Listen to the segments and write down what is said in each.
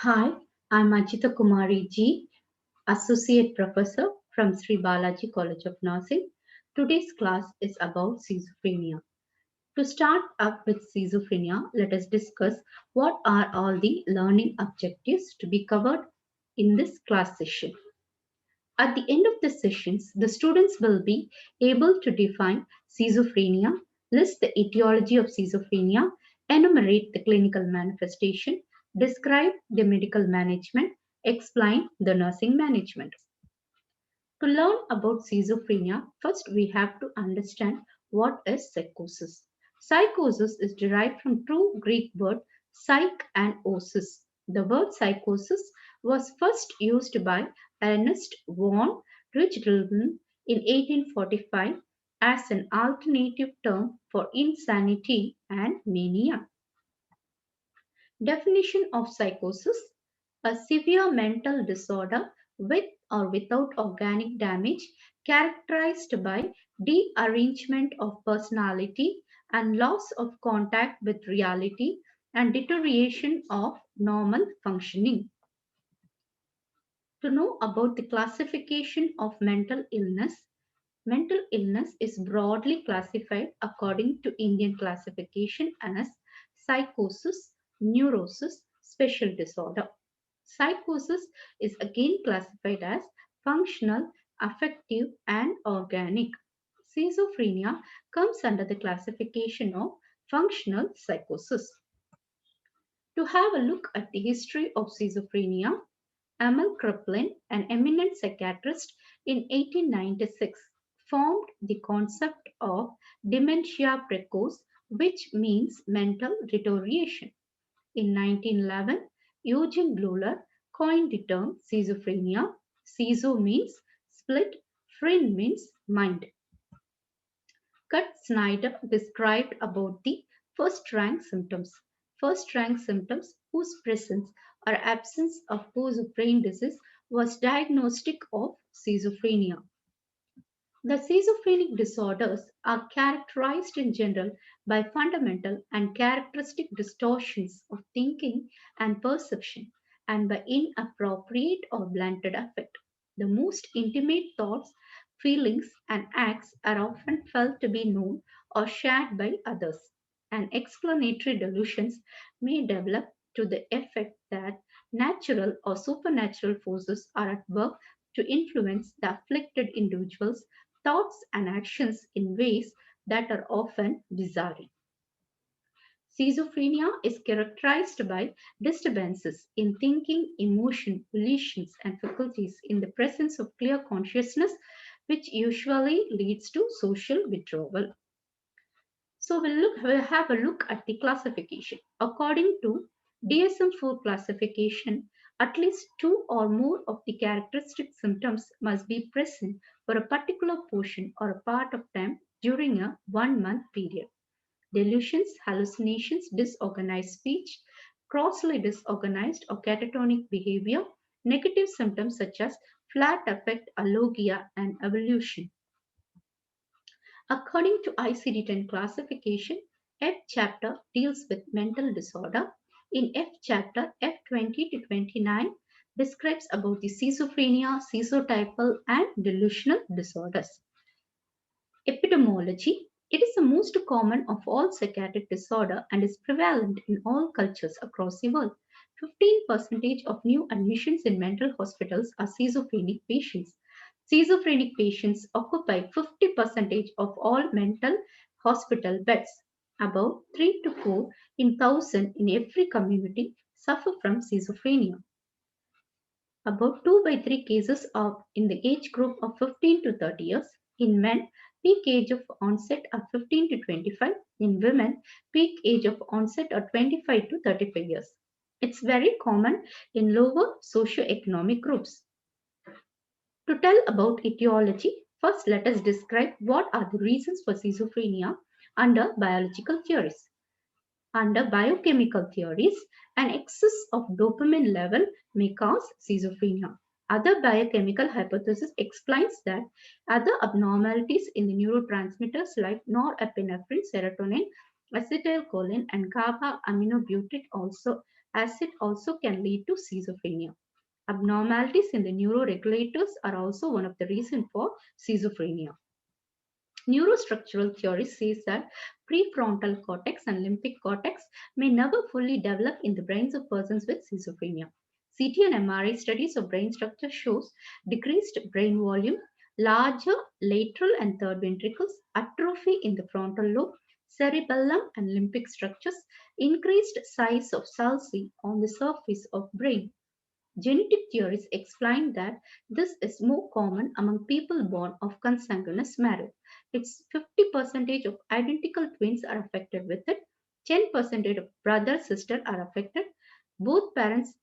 Hi, I'm Ajitha Kumari G, Associate Professor from Sri Balaji College of Nursing. Today's class is about schizophrenia. To start up with schizophrenia, let us discuss what are all the learning objectives to be covered in this class session. At the end of the sessions, the students will be able to define schizophrenia, list the etiology of schizophrenia, enumerate the clinical manifestation, describe the medical management, explain the nursing management. To learn about schizophrenia, first we have to understand what is psychosis. Psychosis is derived from two Greek words psych and osis. The word psychosis was first used by Ernest von Richthofen in 1845 as an alternative term for insanity and mania. Definition of psychosis: a severe mental disorder with or without organic damage characterized by dearrangement of personality and loss of contact with reality and deterioration of normal functioning. To know about the classification of mental illness is broadly classified according to Indian classification as psychosis, neurosis, special disorder. Psychosis is again classified as functional, affective, and organic. Schizophrenia comes under the classification of functional psychosis. To have a look at the history of schizophrenia, Emil Kraepelin, an eminent psychiatrist in 1896, formed the concept of dementia precoce, which means mental deterioration. In 1911, Eugen Bleuler coined the term schizophrenia. Schizo means split, phren means mind. Kurt Snyder described about the first-rank symptoms. First-rank symptoms whose presence or absence of whose brain disease was diagnostic of schizophrenia. The schizophrenic disorders are characterized in general by fundamental and characteristic distortions of thinking and perception, and by inappropriate or blunted affect. The most intimate thoughts, feelings, and acts are often felt to be known or shared by others, and explanatory delusions may develop to the effect that natural or supernatural forces are at work to influence the afflicted individual's thoughts and actions in ways that are often bizarre. Schizophrenia is characterized by disturbances in thinking, emotion, volitions, and faculties in the presence of clear consciousness, which usually leads to social withdrawal. So we'll have a look at the classification. According to DSM-4 classification, at least two or more of the characteristic symptoms must be present for a particular portion or a part of time during a 1 month period. Delusions, hallucinations, disorganized speech, grossly disorganized or catatonic behavior, negative symptoms such as flat affect, alogia, and evolution. According to ICD-10 classification, F chapter deals with mental disorder. In F chapter, F20 to 29 describes about the schizophrenia, schizotypal, and delusional disorders. Epidemiology. It is the most common of all psychiatric disorder and is prevalent in all cultures across the world. 15% of new admissions in mental hospitals are schizophrenic patients. Schizophrenic patients occupy 50% of all mental hospital beds. About 3 to 4 in 1,000 in every community suffer from schizophrenia. About 2 by 3 cases are in the age group of 15 to 30 years. In men, peak age of onset are 15 to 25. In women, peak age of onset are 25 to 35 years. It's very common in lower socioeconomic groups. To tell about etiology, first let us describe what are the reasons for schizophrenia under biological theories. Under biochemical theories, an excess of dopamine level may cause schizophrenia. Other biochemical hypothesis explains that other abnormalities in the neurotransmitters like norepinephrine, serotonin, acetylcholine, and GABA aminobutyric also as it also can lead to schizophrenia. Abnormalities in the neuroregulators are also one of the reasons for schizophrenia. Neurostructural theory says that prefrontal cortex and limbic cortex may never fully develop in the brains of persons with schizophrenia. CT and MRI studies of brain structure shows decreased brain volume, larger lateral and third ventricles, atrophy in the frontal lobe, cerebellum and limbic structures, increased size of sulci on the surface of brain. Genetic theories explain that this is more common among people born of consanguineous marriage. It's 50% of identical twins are affected with it, 10% of brother sister are affected, both parents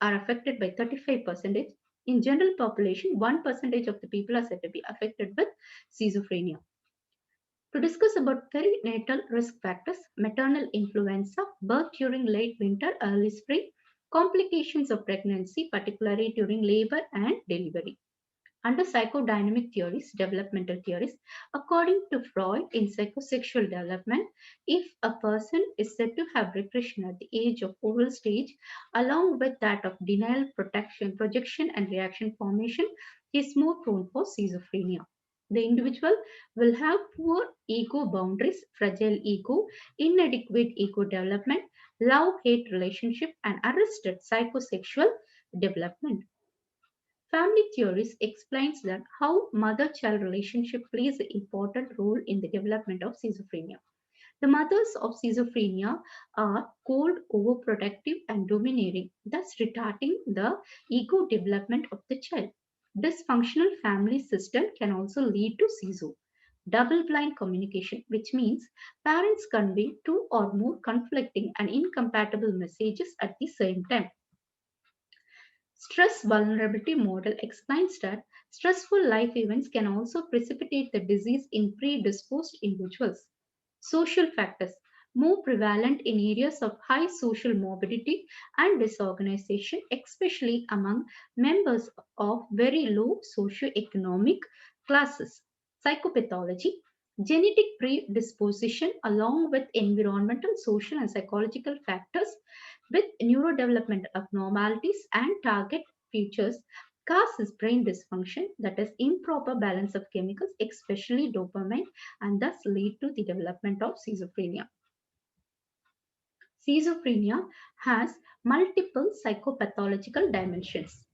are affected by 35%. In general population, 1% of the people are said to be affected with schizophrenia. To discuss about perinatal risk factors, maternal influenza, birth during late winter, early spring, complications of pregnancy, particularly during labor and delivery. Under psychodynamic theories, developmental theories, according to Freud, in psychosexual development, if a person is said to have regression at the age of oral stage, along with that of denial, protection, projection, and reaction formation, he is more prone for schizophrenia. The individual will have poor ego boundaries, fragile ego, inadequate ego development, love hate relationship, and arrested psychosexual development. Family theories explains that how mother-child relationship plays an important role in the development of schizophrenia. The mothers of schizophrenia are cold, overprotective, and domineering, thus retarding the ego development of the child. Dysfunctional family system can also lead to schizo. Double-blind communication, which means parents convey two or more conflicting and incompatible messages at the same time. Stress vulnerability model explains that stressful life events can also precipitate the disease in predisposed individuals. Social factors, more prevalent in areas of high social morbidity and disorganization, especially among members of very low socioeconomic classes. Psychopathology, genetic predisposition along with environmental, social, and psychological factors with neurodevelopment abnormalities and target features causes brain dysfunction, that is improper balance of chemicals, especially dopamine, and thus lead to the development of schizophrenia. Schizophrenia has multiple psychopathological dimensions.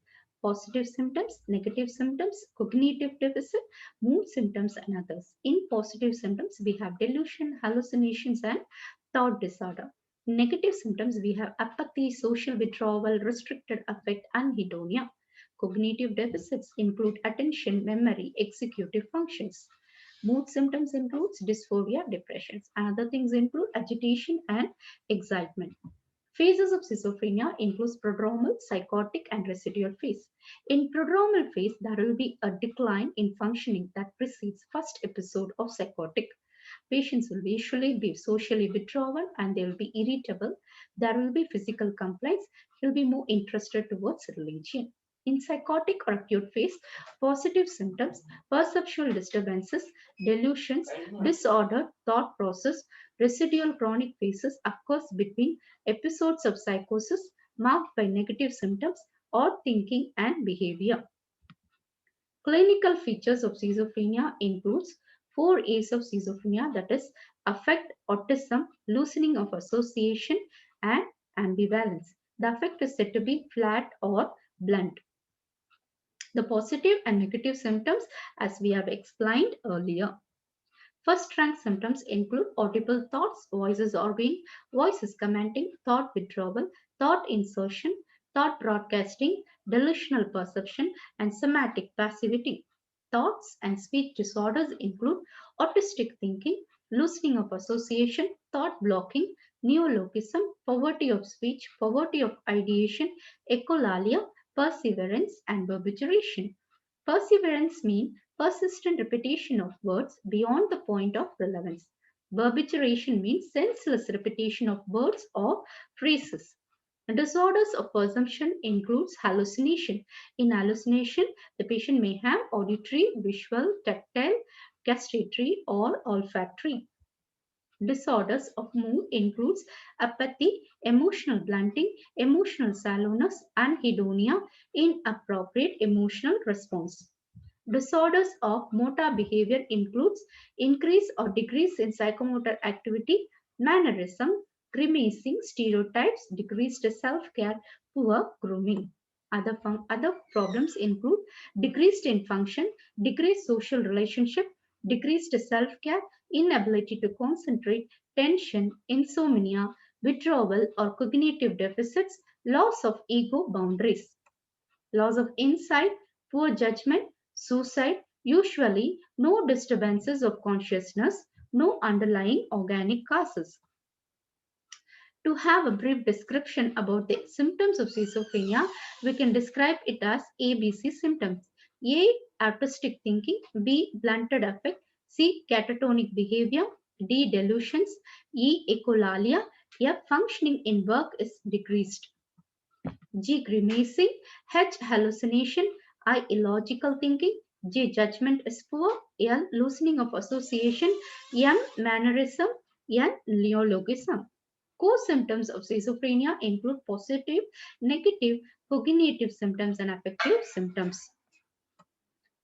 Positive symptoms, negative symptoms, cognitive deficit, mood symptoms, and others. In positive symptoms, we have delusion, hallucinations, and thought disorder. Negative symptoms, we have apathy, social withdrawal, restricted affect, anhedonia. Cognitive deficits include attention, memory, executive functions. Mood symptoms includes dysphoria, depressions, and other things include agitation and excitement. Phases of schizophrenia includes prodromal, psychotic, and residual phase. In prodromal phase, there will be a decline in functioning that precedes first episode of psychotic. Patients will usually be socially withdrawal and they will be irritable. There will be physical complaints. They will be more interested towards religion. In psychotic or acute phase, positive symptoms, perceptual disturbances, delusions, disorder, thought process, residual chronic phases occurs between episodes of psychosis marked by negative symptoms or thinking and behavior. Clinical features of schizophrenia includes four A's of schizophrenia, that is affect, autism, loosening of association, and ambivalence. The affect is said to be flat or blunt. The positive and negative symptoms, as we have explained earlier. First rank symptoms include audible thoughts, voices orbiting, voices commenting, thought withdrawal, thought insertion, thought broadcasting, delusional perception, and somatic passivity. Thoughts and speech disorders include autistic thinking, loosening of association, thought blocking, neologism, poverty of speech, poverty of ideation, echolalia, perseverance, and barbituration. Perseverance means persistent repetition of words beyond the point of relevance. Barbituration means senseless repetition of words or phrases. Disorders of perception includes hallucination. In hallucination, the patient may have auditory, visual, tactile, gustatory, or olfactory. Disorders of mood includes apathy, emotional blunting, emotional sallowness, anhedonia, inappropriate emotional response. Disorders of motor behavior includes increase or decrease in psychomotor activity, mannerism, grimacing, stereotypes, decreased self-care, poor grooming. Other problems include decreased in function, decreased social relationship, decreased self-care, inability to concentrate, tension, insomnia, withdrawal or cognitive deficits, loss of ego boundaries, loss of insight, poor judgment, suicide, usually no disturbances of consciousness, no underlying organic causes. To have a brief description about the symptoms of schizophrenia, we can describe it as ABC symptoms. A. Autistic thinking. B. Blunted affect. C. Catatonic behavior. D. Delusions. E. Echolalia. F. Functioning in work is decreased. G. Grimacing. H. Hallucination. I. Illogical thinking. J. Judgment is poor. L. Loosening of association. M. Mannerism. N. Neologism. Core symptoms of schizophrenia include positive, negative, cognitive symptoms, and affective symptoms.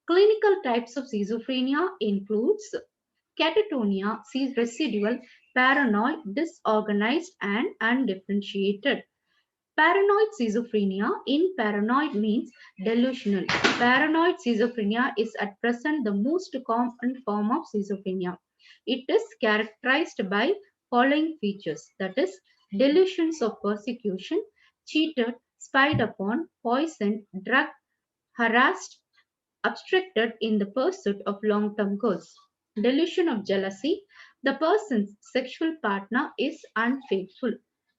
Clinical types of schizophrenia includes catatonia, residual, paranoid, disorganized, and undifferentiated. Paranoid schizophrenia in paranoid means delusional. Paranoid schizophrenia is at present the most common form of schizophrenia. It is characterized by following features, that is delusions of persecution, cheated, spied upon, poisoned, drugged, harassed, obstructed in the pursuit of long-term goals. Delusion of jealousy. The person's sexual partner is unfaithful.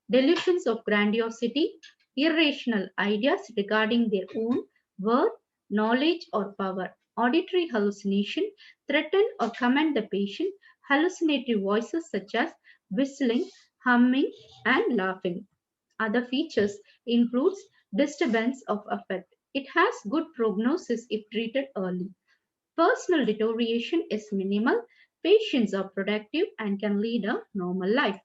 Delusions of grandiosity. Irrational ideas regarding their own worth, knowledge, or power. Auditory hallucination. Threaten or command the patient. Hallucinatory voices such as whistling, humming, and laughing. Other features includes disturbance of affect. It has good prognosis if treated early. Personal deterioration is minimal. Patients are productive and can lead a normal life.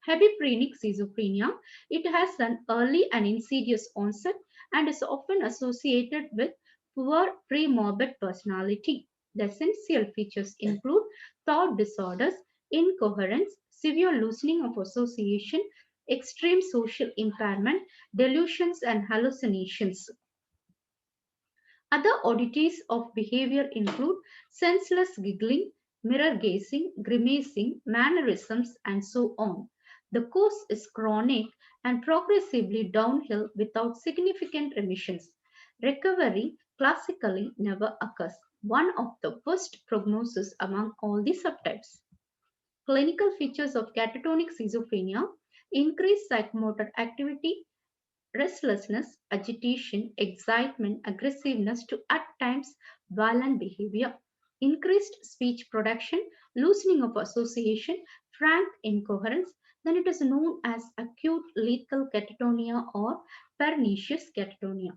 Hebephrenic schizophrenia, it has an early and insidious onset and is often associated with poor premorbid personality. The essential features include thought disorders, incoherence, severe loosening of association, extreme social impairment, delusions, and hallucinations. Other oddities of behavior include senseless giggling, mirror gazing, grimacing, mannerisms, and so on. The course is chronic and progressively downhill without significant remissions. Recovery classically never occurs, one of the worst prognosis among all the subtypes. Clinical features of catatonic schizophrenia: increased psychomotor activity, restlessness, agitation, excitement, aggressiveness to at times violent behavior, increased speech production, loosening of association, frank incoherence, then it is known as acute lethal catatonia or pernicious catatonia.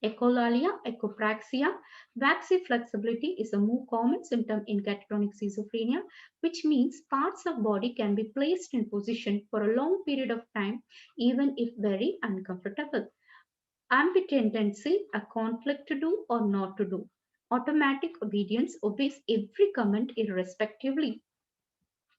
Echolalia, echopraxia, waxy flexibility is a more common symptom in catatonic schizophrenia, which means parts of body can be placed in position for a long period of time, even if very uncomfortable. Ambitendency, a conflict to do or not to do. Automatic obedience, obeys every command irrespectively.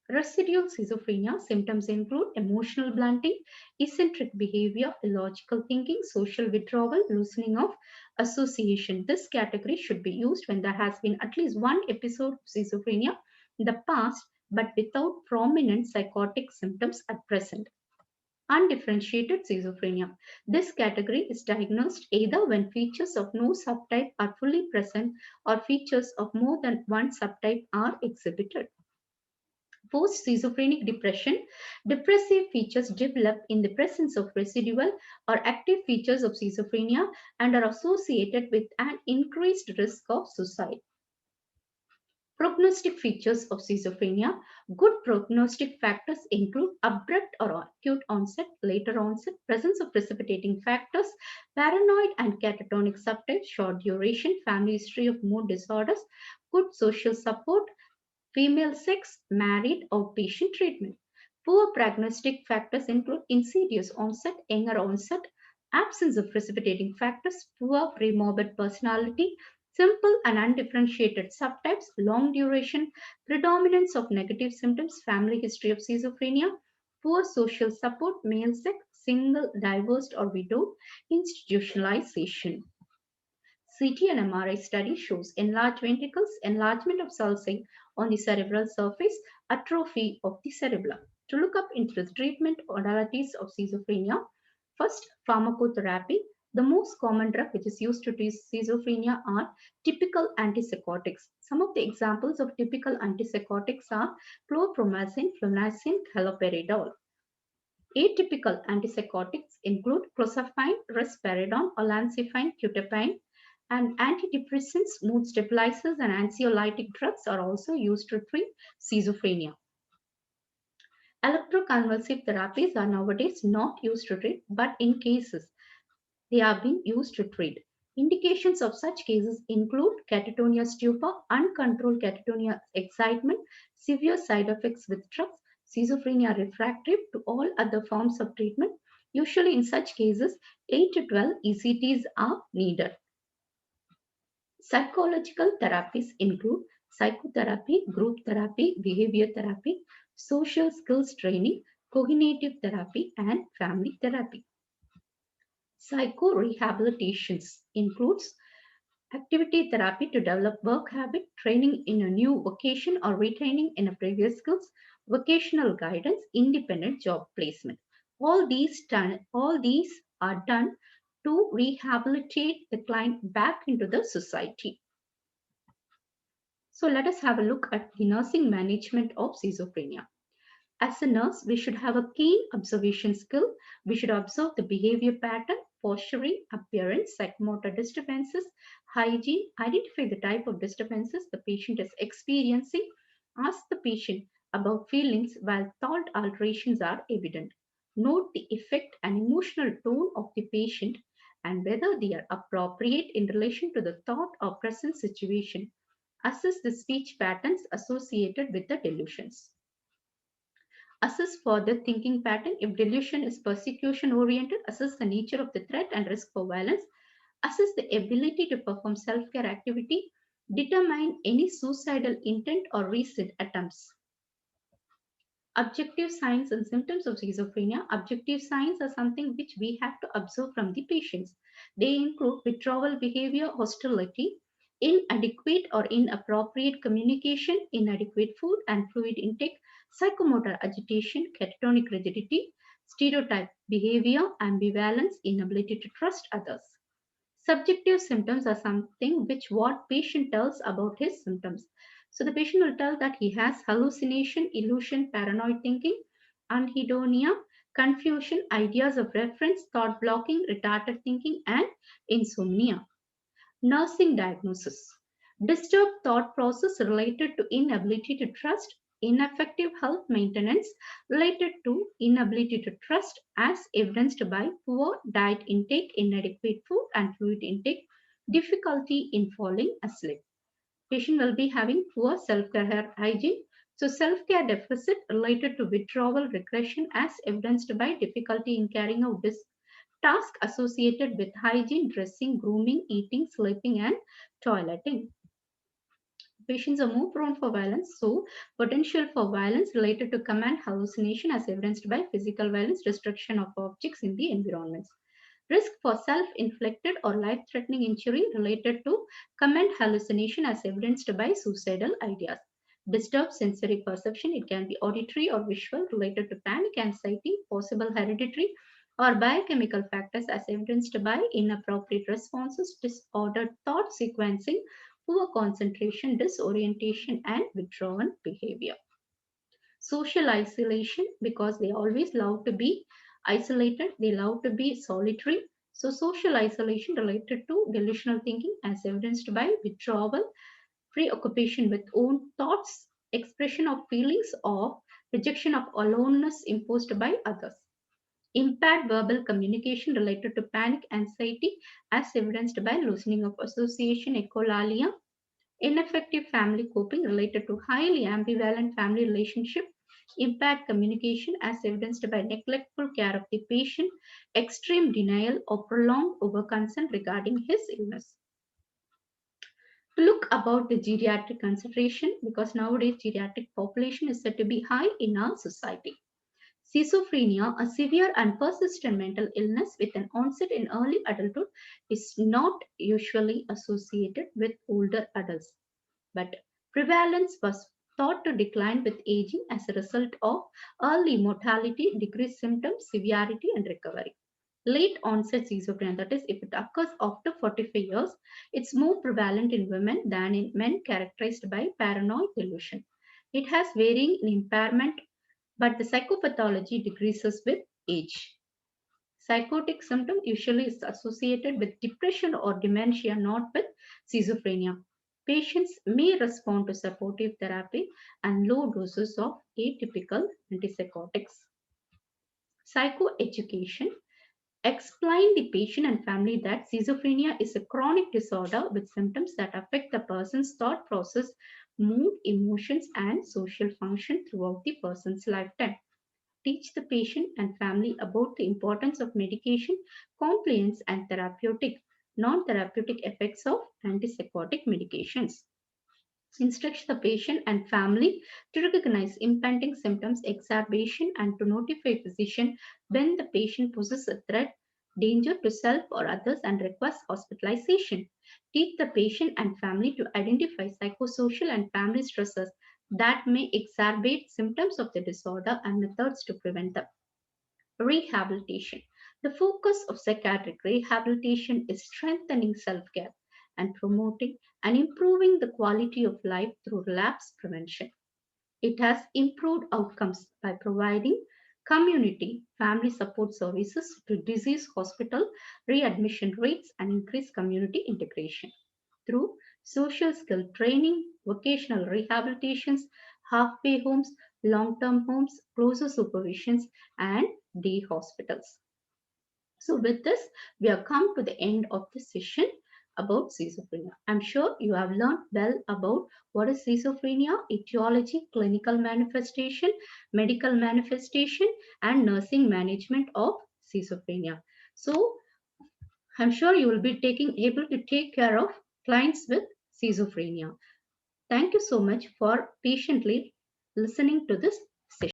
Residual schizophrenia symptoms include emotional blunting, eccentric behavior, illogical thinking, social withdrawal, loosening of association. This category should be used when there has been at least one episode of schizophrenia in the past, but without prominent psychotic symptoms at present. Undifferentiated schizophrenia. This category is diagnosed either when features of no subtype are fully present or features of more than one subtype are exhibited. Post schizophrenic depression, depressive features develop in the presence of residual or active features of schizophrenia and are associated with an increased risk of suicide. Prognostic features of schizophrenia. Good prognostic factors include abrupt or acute onset, later onset, presence of precipitating factors, paranoid and catatonic subtypes, short duration, family history of mood disorders, good social support, female sex, married, outpatient treatment. Poor prognostic factors include insidious onset, younger onset, absence of precipitating factors, poor premorbid personality, simple and undifferentiated subtypes, long duration, predominance of negative symptoms, family history of schizophrenia, poor social support, male sex, single, divorced or widowed, institutionalization. CT and MRI study shows enlarged ventricles, enlargement of sulci on the cerebral surface, atrophy of the cerebellum. To look up into the treatment modalities of schizophrenia, first pharmacotherapy. The most common drug which is used to treat schizophrenia are typical antipsychotics. Some of the examples of typical antipsychotics are chlorpromazine, flunarizine, haloperidol. Atypical antipsychotics include clozapine, risperidone, olanzapine, quetiapine, and antidepressants, mood stabilizers, and anxiolytic drugs are also used to treat schizophrenia. Electroconvulsive therapies are nowadays not used to treat, but in cases they are being used to treat. Indications of such cases include catatonia stupor, uncontrolled catatonia excitement, severe side effects with drugs, schizophrenia refractory to all other forms of treatment. Usually in such cases, 8 to 12 ECTs are needed. Psychological therapies include psychotherapy, group therapy, behavior therapy, social skills training, cognitive therapy, and family therapy. Psycho-rehabilitations includes activity therapy to develop work habit, training in a new vocation or retraining in a previous skills, vocational guidance, independent job placement. All these are done to rehabilitate the client back into the society. So let us have a look at the nursing management of schizophrenia. As a nurse, we should have a keen observation skill. We should observe the behavior pattern, posturing, appearance, psychomotor disturbances, hygiene, identify the type of disturbances the patient is experiencing, ask the patient about feelings while thought alterations are evident. Note the effect and emotional tone of the patient and whether they are appropriate in relation to the thought or present situation. Assess the speech patterns associated with the delusions. Assess further thinking pattern. If delusion is persecution oriented, assess the nature of the threat and risk for violence. Assess the ability to perform self-care activity. Determine any suicidal intent or recent attempts. Objective signs and symptoms of schizophrenia. Objective signs are something which we have to observe from the patients. They include withdrawal behavior, hostility, inadequate or inappropriate communication, inadequate food and fluid intake, psychomotor agitation, catatonic rigidity, stereotype behavior, ambivalence, inability to trust others. Subjective symptoms are something which what patient tells about his symptoms. So the patient will tell that he has hallucination, illusion, paranoid thinking, anhedonia, confusion, ideas of reference, thought blocking, retarded thinking, and insomnia. Nursing diagnosis. Disturbed thought process related to inability to trust, ineffective health maintenance related to inability to trust as evidenced by poor diet intake, inadequate food and fluid intake, difficulty in falling asleep. Patient will be having poor self-care hygiene. So self-care deficit related to withdrawal regression as evidenced by difficulty in carrying out this task associated with hygiene, dressing, grooming, eating, sleeping, and toileting. Patients are more prone for violence, so potential for violence related to command hallucination as evidenced by physical violence, destruction of objects in the environments. Risk for self-inflicted or life-threatening injury related to command hallucination as evidenced by suicidal ideas. Disturbed sensory perception, it can be auditory or visual related to panic, anxiety, possible hereditary or biochemical factors as evidenced by inappropriate responses, disordered thought sequencing, poor concentration, disorientation, and withdrawal behavior. Social isolation, because they always love to be isolated, they love to be solitary. So social isolation related to delusional thinking as evidenced by withdrawal, preoccupation with own thoughts, expression of feelings of rejection of aloneness imposed by others. Impaired verbal communication related to panic, anxiety as evidenced by loosening of association, echolalia, Ineffective family coping related to highly ambivalent family relationship, impact communication as evidenced by neglectful care of the patient, extreme denial or prolonged overconcern regarding his illness. Look about the geriatric consideration because nowadays geriatric population is said to be high in our society. Schizophrenia, a severe and persistent mental illness with an onset in early adulthood, is not usually associated with older adults, but prevalence was thought to decline with aging as a result of early mortality, decreased symptoms, severity, and recovery. Late onset schizophrenia, that is, if it occurs after 45 years, it's more prevalent in women than in men characterized by paranoid delusion. It has varying impairment, but the psychopathology decreases with age. Psychotic symptom usually is associated with depression or dementia, not with schizophrenia. Patients may respond to supportive therapy and low doses of atypical antipsychotics. Psychoeducation explain the patient and family that schizophrenia is a chronic disorder with symptoms that affect the person's thought process, mood, emotions, and social function throughout the person's lifetime. Teach the patient and family about the importance of medication, compliance, and therapeutic, non-therapeutic effects of antipsychotic medications. Instruct the patient and family to recognize impending symptoms, exacerbation, and to notify physician when the patient poses a threat, danger to self or others and requires hospitalization. Teach the patient and family to identify psychosocial and family stressors that may exacerbate symptoms of the disorder and methods to prevent them. Rehabilitation. The focus of psychiatric rehabilitation is strengthening self care and promoting and improving the quality of life through relapse prevention. It has improved outcomes by providing community family support services to reduce hospital readmission rates and increase community integration through social skill training, vocational rehabilitations, halfway homes, long-term homes, closer supervisions, and day hospitals. So with this, we have come to the end of the session about schizophrenia. I'm sure you have learned well about what is schizophrenia, etiology, clinical manifestation, medical manifestation, and nursing management of schizophrenia. So I'm sure you will be able to take care of clients with schizophrenia. Thank you so much for patiently listening to this